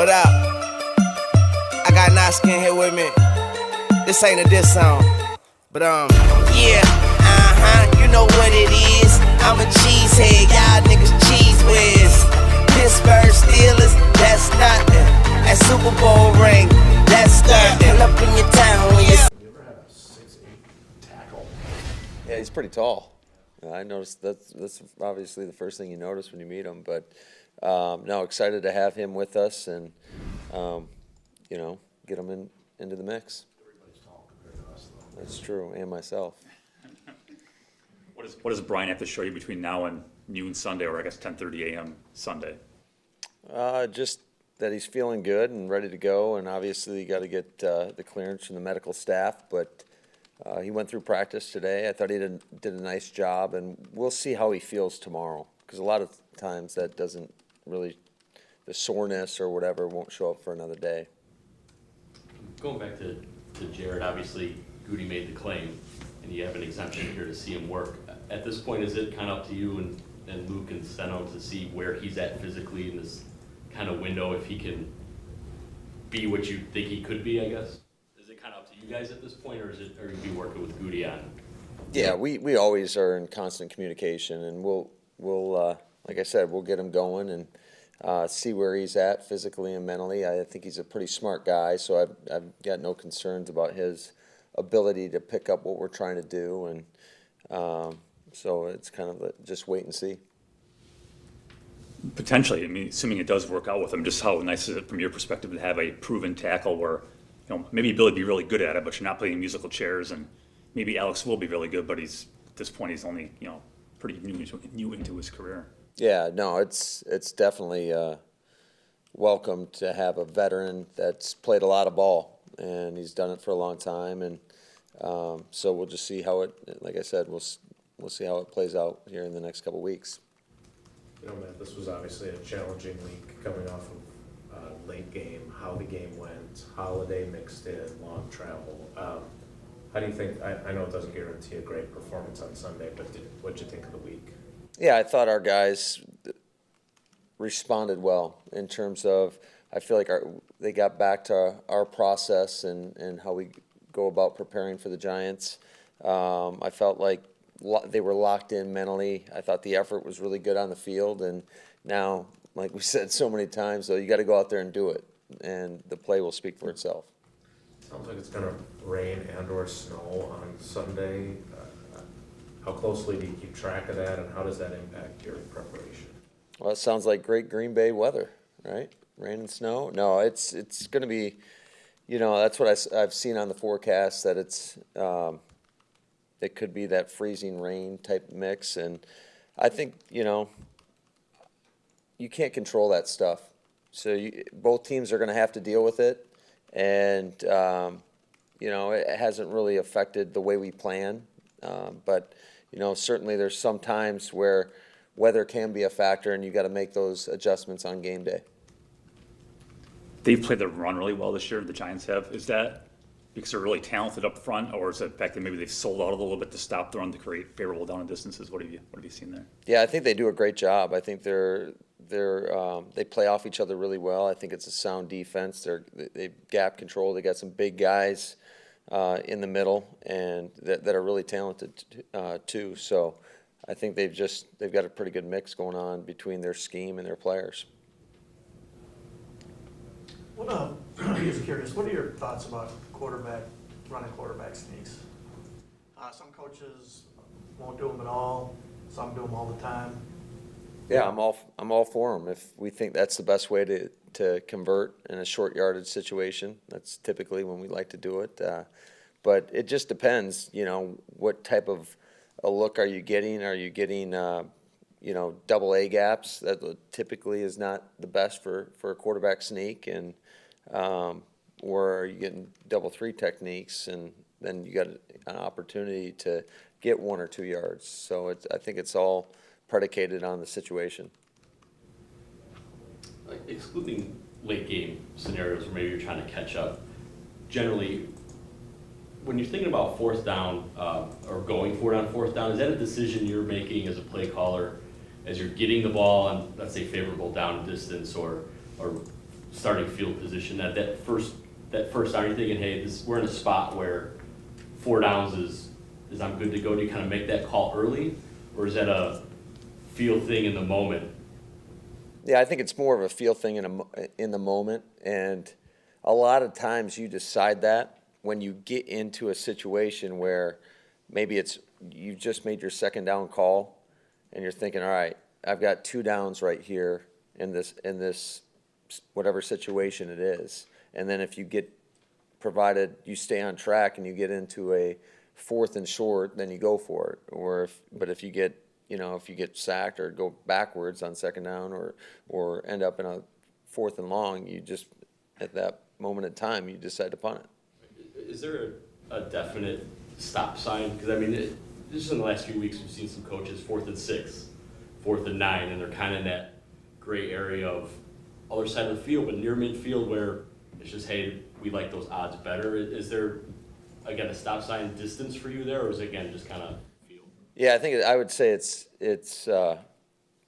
What up? I got Naskin here with me. This ain't a diss song, but yeah, you know what it is. I'm a cheesehead, y'all niggas cheese whiz. Pittsburgh Steelers, that's nothing. That Super Bowl ring, that's nothing. Pull up in your town when you ever had a 6'8" tackle? Yeah, he's pretty tall. I noticed that's obviously the first thing you notice when you meet him. But no, excited to have him with us and get him into the mix. Everybody's tall compared to us, though. That's true, and myself. What does Brian have to show you between now and noon Sunday, or I guess 10:30 a.m. Sunday? Just that he's feeling good and ready to go, and obviously you got to get the clearance from the medical staff. But he went through practice today. I thought he did a nice job, and we'll see how he feels tomorrow. Because a lot of times that doesn't really, the soreness or whatever won't show up for another day. Going back to Jared, obviously Goody made the claim, and you have an exemption here to see him work. At this point, is it kind of up to you and Luke and Steno to see where he's at physically in this kind of window, if he can be what you think he could be, I guess? Is it kind of up to you guys at this point, or are you be working with Goody on? Yeah, we always are in constant communication, and we'll like I said, we'll get him going and see where he's at physically and mentally. I think he's a pretty smart guy, so I've got no concerns about his ability to pick up what we're trying to do, and so it's kind of just wait and see. Potentially, I mean, assuming it does work out with him, just how nice is it from your perspective to have a proven tackle where, maybe Billy be really good at it, but you're not playing musical chairs, and maybe Alex will be really good, but at this point he's only, pretty new into his career. Yeah, no, it's definitely welcome to have a veteran that's played a lot of ball, and he's done it for a long time, and so we'll just see how it, like I said, we'll see how it plays out here in the next couple weeks. Matt, this was obviously a challenging week coming off of late game, how the game went, holiday mixed in, long travel. How do you think, I know it doesn't guarantee a great performance on Sunday, but what'd you think of the week? Yeah, I thought our guys responded well in terms of, I feel like they got back to our process and how we go about preparing for the Giants. I felt like they were locked in mentally. I thought the effort was really good on the field, and now, like we said so many times, though, you got to go out there and do it, and the play will speak for itself. Sounds like it's going to rain and/or snow on Sunday. How closely do you keep track of that, and how does that impact your preparation? Well, it sounds like great Green Bay weather, right? Rain and snow. No, it's going to be, that's what I've seen on the forecast, that it could be that freezing rain type mix, and I think you can't control that stuff. So both teams are going to have to deal with it, and it hasn't really affected the way we plan. But certainly there's some times where weather can be a factor, and you got to make those adjustments on game day. They've played the run really well this year, the Giants have. Is that because they're really talented up front, or is it the fact that maybe they've sold out a little bit to stop the run to create favorable down and distances? What have you seen there? Yeah, I think they do a great job. I think they play off each other really well. I think it's a sound defense. They gap control. They got some big guys in the middle and that are really talented too. So I think they've got a pretty good mix going on between their scheme and their players. I'm just curious, what are your thoughts about running quarterback sneaks? Some coaches won't do them at all. Some do them all the time. Yeah, I'm all for them. If we think that's the best way to convert in a short yardage situation, that's typically when we like to do it. But it just depends, what type of a look are you getting? Are you getting, double A gaps? That typically is not the best for a quarterback sneak, and or are you getting double three techniques, and then you got an opportunity to get 1 or 2 yards. So I think it's all predicated on the situation. Excluding late game scenarios where maybe you're trying to catch up, generally, when you're thinking about fourth down or going for it on fourth down, is that a decision you're making as a play caller as you're getting the ball on, let's say, favorable down distance or starting field position, that first down, you're thinking, hey, we're in a spot where 4 downs is I'm good to go. Do you kind of make that call early, or is that a feel thing in the moment? Yeah, I think it's more of a feel thing in the moment, and a lot of times you decide that when you get into a situation where maybe you've just made your second down call, and you're thinking, all right, I've got 2 downs right here in this whatever situation it is, and then if you provided you stay on track and you get into a 4th and short, then you go for it. But if you get sacked or go backwards on second down or end up in a 4th and long, you just, at that moment in time, you decide to punt it. Is there a definite stop sign? Because, I mean, just in the last few weeks, we've seen some coaches 4th and 6, 4th and 9, and they're kind of in that gray area of other side of the field, but near midfield where it's just, hey, we like those odds better. Is there, again, a stop sign distance for you there, or is it, again, just kind of feel? Yeah, I would say it's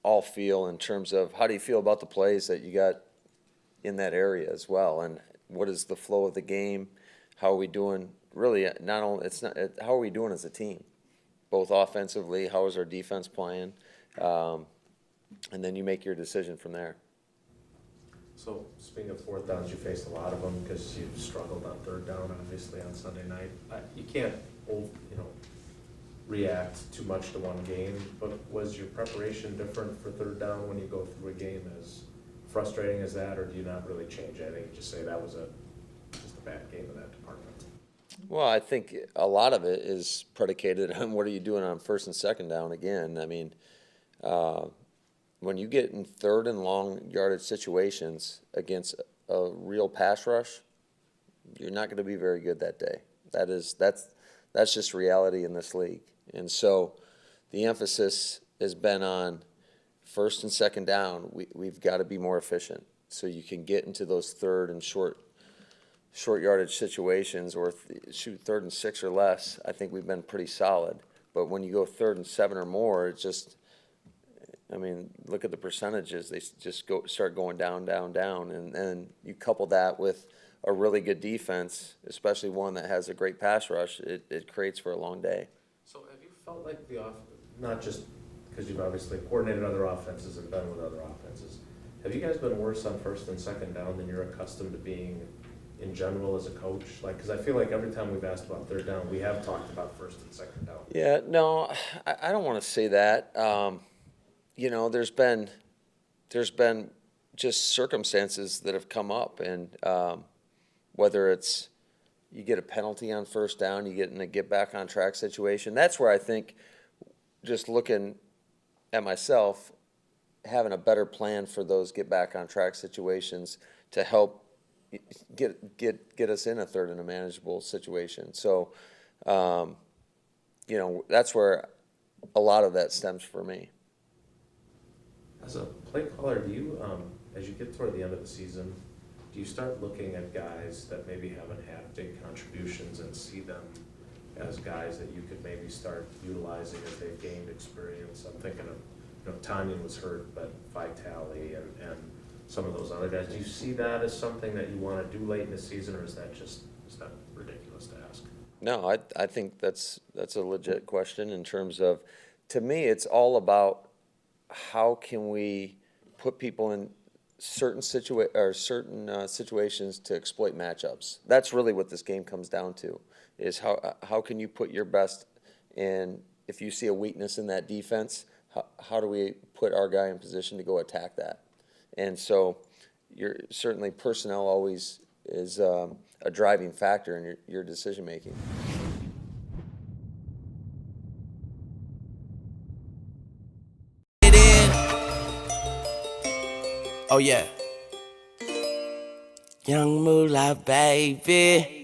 all feel in terms of how do you feel about the plays that you got in that area as well, and what is the flow of the game? How are we doing? Really, how are we doing as a team, both offensively? How is our defense playing? And then you make your decision from there. So speaking of 4th downs, you faced a lot of them because you've struggled on 3rd down, obviously, on Sunday night. You can't, react too much to one game, but was your preparation different for 3rd down when you go through a game as frustrating as that, or do you not really change anything? You just say that was just a bad game in that department? Well, I think a lot of it is predicated on what are you doing on 1st and 2nd down again. I mean, when you get in 3rd and long yardage situations against a real pass rush, you're not going to be very good that day. That's just reality in this league. And so the emphasis has been on 1st and 2nd down. We've got to be more efficient so you can get into those 3rd and short yardage situations, or shoot 3rd and 6 or less. I think we've been pretty solid. But when you go 3rd and 7 or more, it's just, I mean, look at the percentages. They just start going down, and you couple that with a really good defense, especially one that has a great pass rush. It creates for a long day. So have you felt like not just because you've obviously coordinated other offenses and been with other offenses, have you guys been worse on 1st and 2nd down than you're accustomed to being in general as a coach? Like, because I feel like every time we've asked about 3rd down, we have talked about 1st and 2nd down. Yeah, no, I don't want to say that. There's been just circumstances that have come up, and whether it's you get a penalty on 1st down, you get in a get back on track situation. That's where I think, just looking at myself, having a better plan for those get back on track situations to help get us in a 3rd and a manageable situation. So, that's where a lot of that stems for me. As a play caller, do you, as you get toward the end of the season, do you start looking at guys that maybe haven't had big contributions and see them as guys that you could maybe start utilizing as they've gained experience? I'm thinking of, Tanyan was hurt, but Vitale and some of those other guys. Do you see that as something that you want to do late in the season, or is that ridiculous to ask? No, I think that's a legit question in terms of, to me, it's all about how can we put people in certain situations to exploit matchups. That's really what this game comes down to, is how can you put your best in. If you see a weakness in that defense, how do we put our guy in position to go attack that? And so certainly personnel always is a driving factor in your decision making. Oh yeah. Young Moolah, baby.